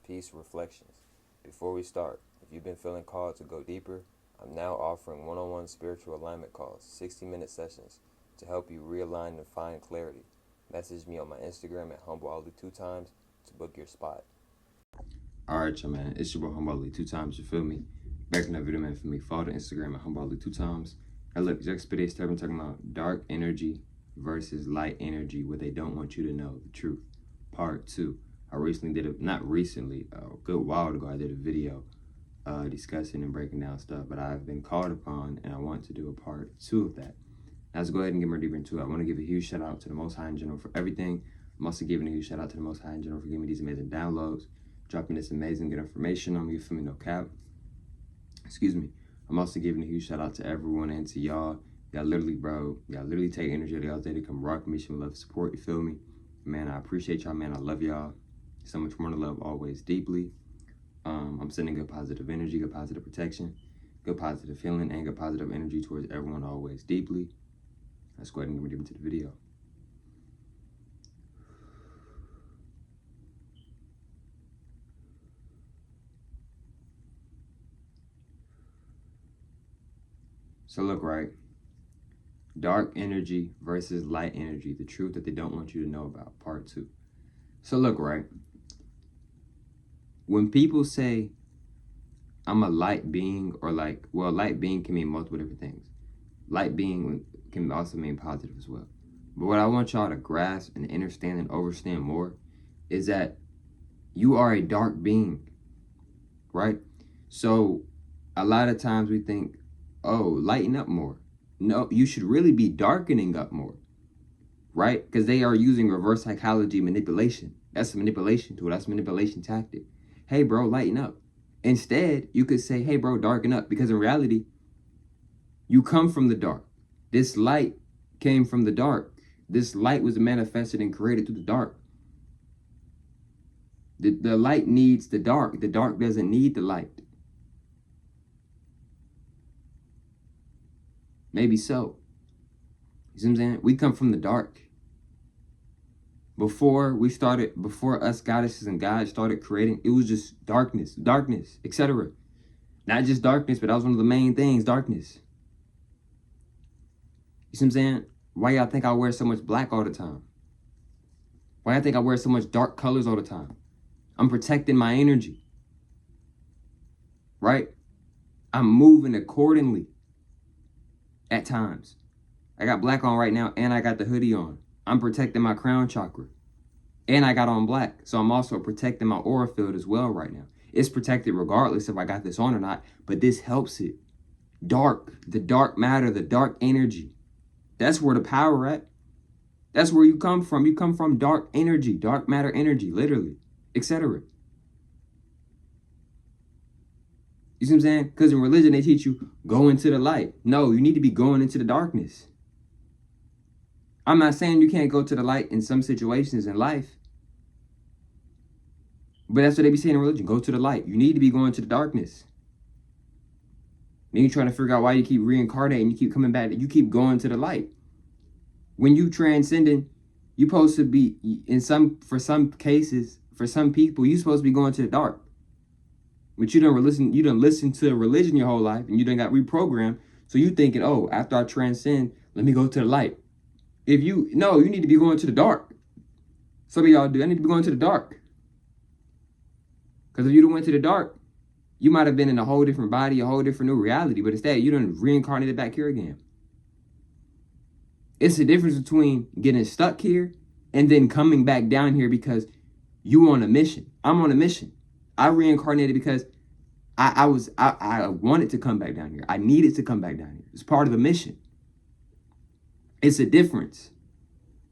Peace Reflections. Before we start, if you've been feeling called to go deeper, I'm now offering one-on-one spiritual alignment calls, 60-minute sessions, to help you realign and find clarity. Message me on my Instagram at HumbleAli2times to book your spot. Alright, y'all, man. It's your boy HumbleAli2times, you feel me? Back in that video, man, for me. Follow the Instagram at HumbleAli2times. Now look, today's been talking about dark energy versus light energy, what they don't want you to know, the truth. Part 2. I recently did a good while ago, I did a video discussing and breaking down stuff, but I've been called upon and I want to do a part 2 of that. Now let's go ahead and get more deeper into it. I want to give a huge shout out to the Most High in general for everything. I'm also giving a huge shout out to the Most High in general for giving me these amazing downloads, dropping this amazing good information on me, you feel me, no cap. Excuse me. I'm also giving a huge shout out to everyone and to y'all. Y'all literally take energy out of y'all's day to come rock me, show me love, support, you feel me? Man, I appreciate y'all, man. I love y'all. So much more to love, always deeply. I'm sending good positive energy, good positive protection, good positive feeling, and good positive energy towards everyone always deeply. Let's go ahead and get deep into the video. So look, right? Dark energy versus light energy, the truth that they don't want you to know about, part 2. So look, right? When people say, I'm a light being, or light being can mean multiple different things. Light being can also mean positive as well. But what I want y'all to grasp and understand and understand more is that you are a dark being, right? So a lot of times we think, oh, lighten up more. No, you should really be darkening up more, right? Because they are using reverse psychology manipulation. That's a manipulation tool. That's a manipulation tactic. Hey, bro, lighten up. Instead, you could say, hey, bro, darken up. Because in reality, you come from the dark. This light came from the dark. This light was manifested and created through the dark. The light needs the dark. The dark doesn't need the light. Maybe so. You see what I'm saying? We come from the dark. Before us goddesses and gods started creating, it was just darkness, etc. Not just darkness, but that was one of the main things, darkness. You see what I'm saying? Why y'all think I wear so much black all the time? Why y'all think I wear so much dark colors all the time? I'm protecting my energy. Right? I'm moving accordingly at times. I got black on right now and I got the hoodie on. I'm protecting my crown chakra. And I got on black. So I'm also protecting my aura field as well right now. It's protected regardless if I got this on or not. But this helps it. Dark. The dark matter. The dark energy. That's where the power at. That's where you come from. You come from dark energy. Dark matter energy. Literally. Etc. You see what I'm saying? Because in religion they teach you, go into the light. No, you need to be going into the darkness. I'm not saying you can't go to the light in some situations in life. But that's what they be saying in religion. Go to the light. You need to be going to the darkness. Then you're trying to figure out why you keep reincarnating. You keep coming back. You keep going to the light. When you transcending, you're supposed to be, for some cases, for some people, you're supposed to be going to the dark. But you don't listen to religion your whole life. And you done got reprogrammed. So you thinking, oh, after I transcend, let me go to the light. You need to be going to the dark. Some of y'all do. I need to be going to the dark. Because if you done went to the dark, you might have been in a whole different body, a whole different new reality. But instead, you done reincarnated back here again. It's the difference between getting stuck here and then coming back down here because you on a mission. I'm on a mission. I reincarnated because I wanted to come back down here. I needed to come back down here. It's part of the mission. It's a difference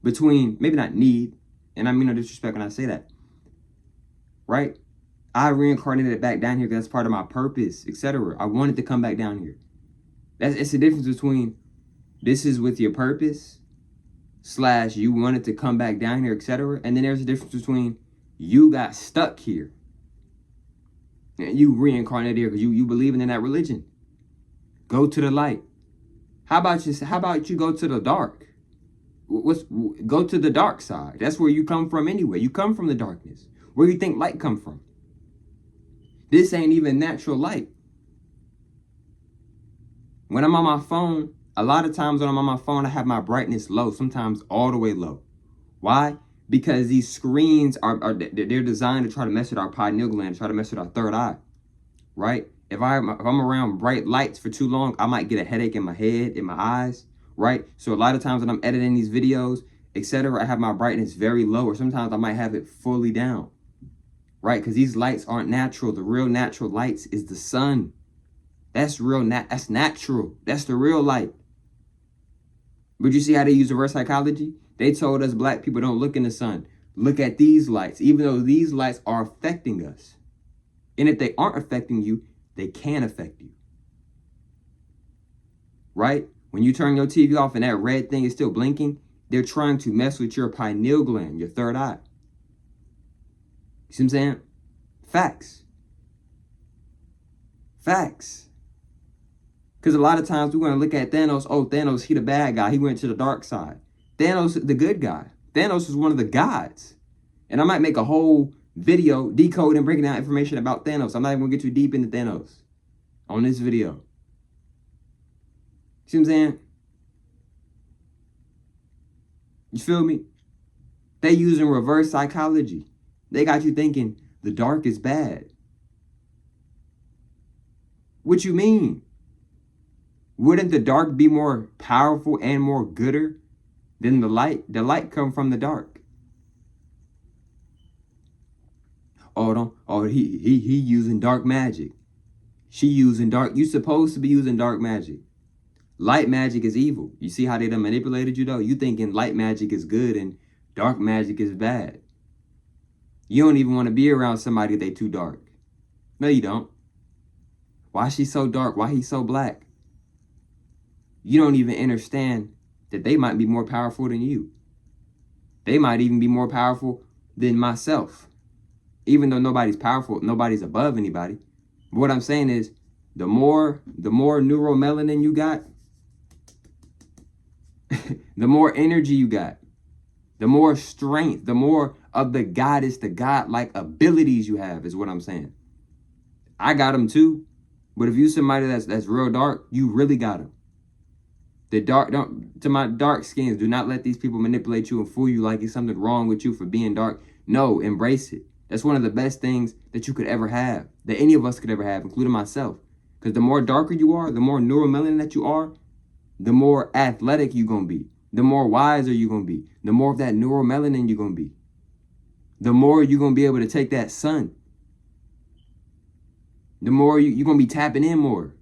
between, maybe not need, and I mean no disrespect when I say that, right? I reincarnated back down here because that's part of my purpose, etc. I wanted to come back down here. It's the difference between this is with your purpose / you wanted to come back down here, etc. And then there's a difference between you got stuck here and you reincarnated here because you believing in that religion. Go to the light. How about you go to the dark? Go to the dark side. That's where you come from anyway. You come from the darkness. Where do you think light come from? This ain't even natural light. When I'm on my phone, a lot of times when I'm on my phone, I have my brightness low, sometimes all the way low. Why? Because these screens they're designed to try to mess with our pineal gland, try to mess with our third eye, right? If I'm around bright lights for too long, I might get a headache in my head, in my eyes, right? So a lot of times when I'm editing these videos, etc., I have my brightness very low, or sometimes I might have it fully down, right? Because these lights aren't natural. The real natural lights is the sun. That's real. That's natural. That's the real light. But you see how they use reverse psychology? They told us black people don't look in the sun. Look at these lights, even though these lights are affecting us. And if they aren't affecting you, they can affect you. Right? When you turn your TV off and that red thing is still blinking, they're trying to mess with your pineal gland, your third eye. You see what I'm saying? Facts. Facts. Because a lot of times we're going to look at Thanos. Oh, Thanos, he the bad guy. He went to the dark side. Thanos, the good guy. Thanos is one of the gods. And I might make a whole video decoding and breaking down information about Thanos. I'm not even going to get too deep into Thanos on this video. See what I'm saying? You feel me? They using reverse psychology. They got you thinking the dark is bad. What you mean? Wouldn't the dark be more powerful and more gooder than the light? The light come from the dark. He using dark magic. She using dark. You supposed to be using dark magic. Light magic is evil. You see how they done manipulated you though? You thinking light magic is good and dark magic is bad. You don't even want to be around somebody they too dark. No, you don't. Why she so dark? Why he so black? You don't even understand that they might be more powerful than you. They might even be more powerful than myself. Even though nobody's powerful, nobody's above anybody. But what I'm saying is, the more neuromelanin you got, the more energy you got, the more strength, the more of the goddess, the godlike abilities you have, is what I'm saying. I got them too. But if you somebody that's real dark, you really got them. To my dark skins, do not let these people manipulate you and fool you like it's something wrong with you for being dark. No, embrace it. That's one of the best things that you could ever have, that any of us could ever have, including myself. Because the more darker you are, the more neuromelanin that you are, the more athletic you're going to be. The more wiser you're going to be. The more of that neuromelanin you're going to be. The more you're going to be able to take that sun. The more you're going to be tapping in more.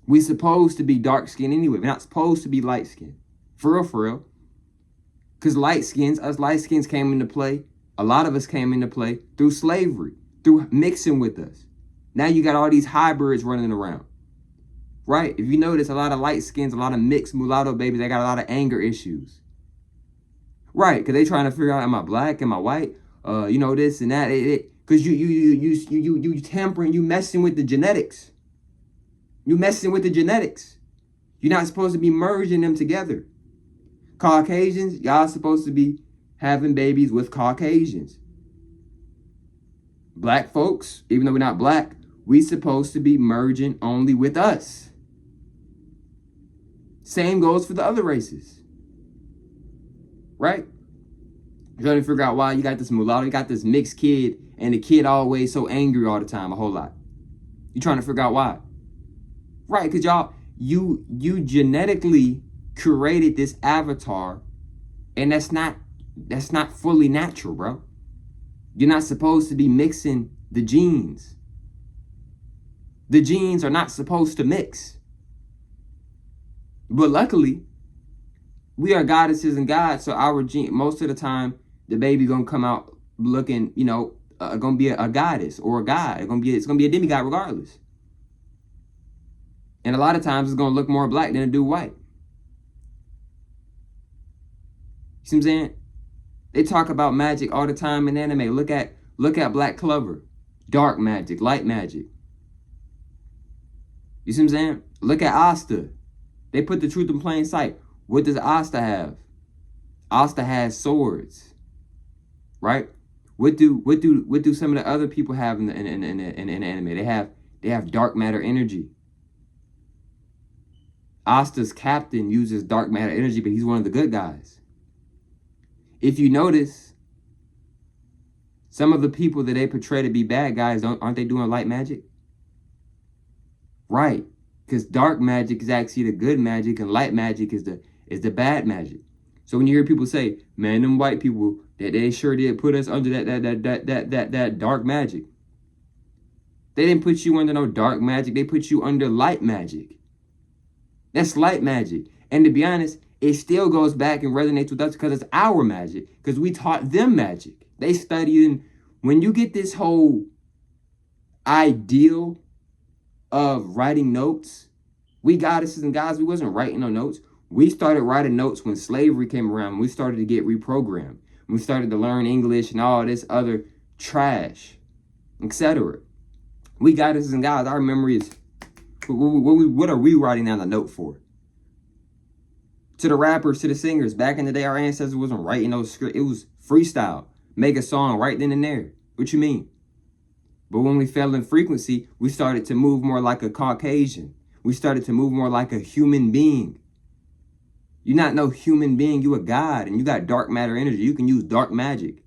We're supposed to be dark skinned anyway. We're not supposed to be light skinned. For real. Because us light skins came into play. A lot of us came into play through slavery, through mixing with us. Now you got all these hybrids running around. Right? If you notice, a lot of light skins, a lot of mixed mulatto babies, they got a lot of anger issues. Right? Because they trying to figure out, am I black? Am I white? This and that. Because you tampering, you messing with the genetics. You messing with the genetics. You're not supposed to be merging them together. Caucasians, y'all supposed to be having babies with Caucasians. Black folks, even though we're not black, we supposed to be merging only with us. Same goes for the other races. Right? You're trying to figure out why you got this mulatto, you got this mixed kid, and the kid always so angry all the time, a whole lot. You're trying to figure out why. Right, because you genetically created this avatar, and that's not fully natural, bro. You're not supposed to be mixing the genes. The genes are not supposed to mix. But luckily, we are goddesses and gods, so our gene, most of the time, the baby gonna come out looking, gonna be a goddess or a god. It's gonna be a demigod regardless. And a lot of times it's gonna look more black than it do white. You see what I'm saying? They talk about magic all the time in anime. Look at Black Clover. Dark magic, light magic. You see what I'm saying? Look at Asta. They put the truth in plain sight. What does Asta have? Asta has swords. Right? What do some of the other people have in the anime? They have dark matter energy. Asta's captain uses dark matter energy, but he's one of the good guys. If you notice, some of the people that they portray to be bad guys, aren't they doing light magic? Right, because dark magic is actually the good magic, and light magic is the bad magic. So when you hear people say, "Man, them white people, that they sure did put us under that dark magic," they didn't put you under no dark magic. They put you under light magic. That's light magic. And to be honest, it still goes back and resonates with us because it's our magic. Because we taught them magic. They studied. When you get this whole ideal of writing notes, we goddesses and guys, we wasn't writing no notes. We started writing notes when slavery came around. We started to get reprogrammed. We started to learn English and all this other trash, etc. We goddesses and guys, our memory is, what are we writing down the note for? To the rappers, to the singers, back in the day, our ancestors wasn't writing those scripts. It was freestyle. Make a song right then and there. What you mean? But when we fell in frequency, we started to move more like a Caucasian. We started to move more like a human being. You're not no human being, you a god, and you got dark matter energy. You can use dark magic.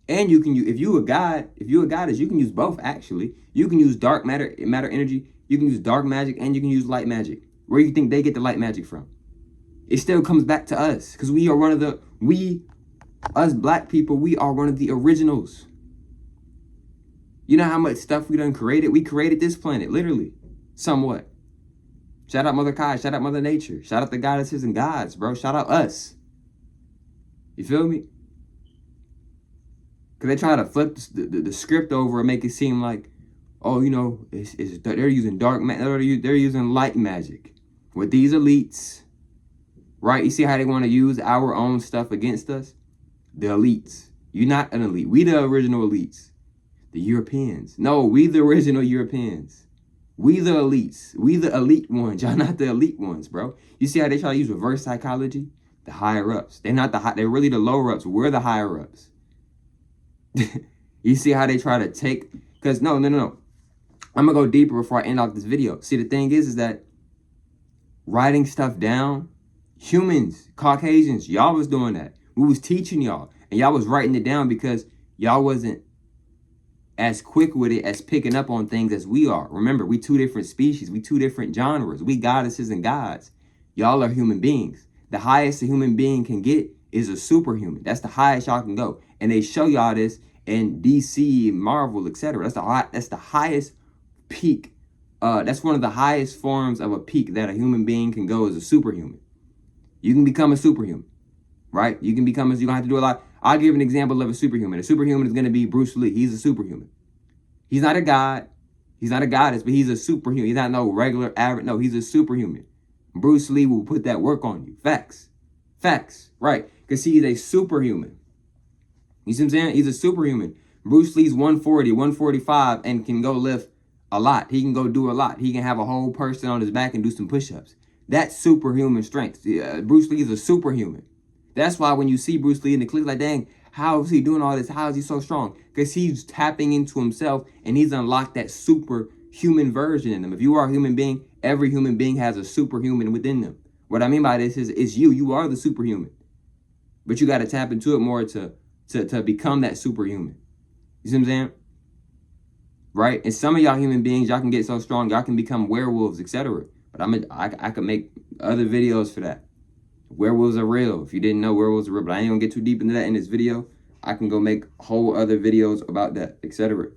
And you can use, if you a goddess, you can use both actually. You can use dark matter energy, you can use dark magic, and you can use light magic. Where do you think they get the light magic from? It still comes back to us, because we are us black people, we are one of the originals. You know how much stuff we done created? We created this planet, literally, somewhat. Shout out Mother Kai, shout out Mother Nature, shout out the goddesses and gods, bro. Shout out us. You feel me? Because they try to flip the script over and make it seem like, oh, you know, they're using dark magic, they're using light magic. With these elites, right? You see how they want to use our own stuff against us? The elites. You're not an elite. We the original elites. The Europeans. No, we the original Europeans. We the elites. We the elite ones. Y'all not the elite ones, bro. You see how they try to use reverse psychology? The higher ups. They're not they're really the lower ups. We're the higher ups. You see how they try to take, because no. I'm gonna go deeper before I end off this video. See, the thing is that writing stuff down, humans, Caucasians, y'all was doing that. We was teaching y'all, and y'all was writing it down because y'all wasn't as quick with it as picking up on things as we are. Remember, we two different species, we two different genres. We goddesses and gods. Y'all are human beings. The highest a human being can get is a superhuman. That's the highest y'all can go. And they show y'all this in DC, Marvel, etc. That's the highest peak. That's one of the highest forms of a peak that a human being can go as a superhuman. You can become a superhuman, right? You don't have to do a lot. I'll give an example of a superhuman. A superhuman is going to be Bruce Lee. He's a superhuman. He's not a god. He's not a goddess, but he's a superhuman. He's not no regular average. No, he's a superhuman. Bruce Lee will put that work on you. Facts. Right. Because he's a superhuman. You see what I'm saying? He's a superhuman. Bruce Lee's 140, 145 and can go lift a lot. He can go do a lot. He can have a whole person on his back and do some push-ups. That's superhuman strength. Bruce Lee is a superhuman. That's why when you see Bruce Lee in the clip, like, dang, how is he doing all this? How is he so strong? Because he's tapping into himself and he's unlocked that superhuman version in him. If you are a human being, every human being has a superhuman within them. What I mean by this is it's you. You are the superhuman. But you got to tap into it more to become that superhuman. You see what I'm saying? Right? And some of y'all human beings, y'all can get so strong, y'all can become werewolves, etc. But I could make other videos for that. Werewolves are real. If you didn't know, werewolves are real. But I ain't gonna get too deep into that in this video. I can go make whole other videos about that, etc.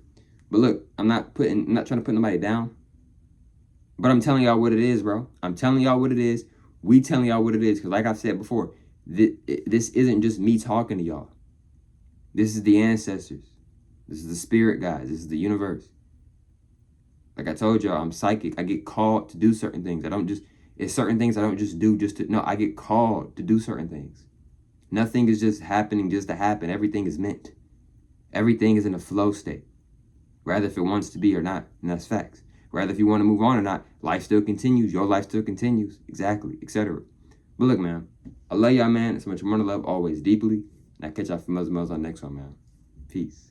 But look, I'm not trying to put nobody down. But I'm telling y'all what it is, bro. I'm telling y'all what it is. We telling y'all what it is. Because like I've said before, this isn't just me talking to y'all. This is the ancestors. This is the spirit guys. This is the universe. Like I told y'all, I'm psychic. I get called to do certain things. It's certain things I don't just do no, I get called to do certain things. Nothing is just happening just to happen. Everything is meant. Everything is in a flow state. Rather if it wants to be or not. And that's facts. Rather if you want to move on or not, life still continues. Your life still continues. Exactly, etc. But look, man, I love y'all, man. It's much more to love always deeply. And I catch y'all females and males on the next one, man. Peace.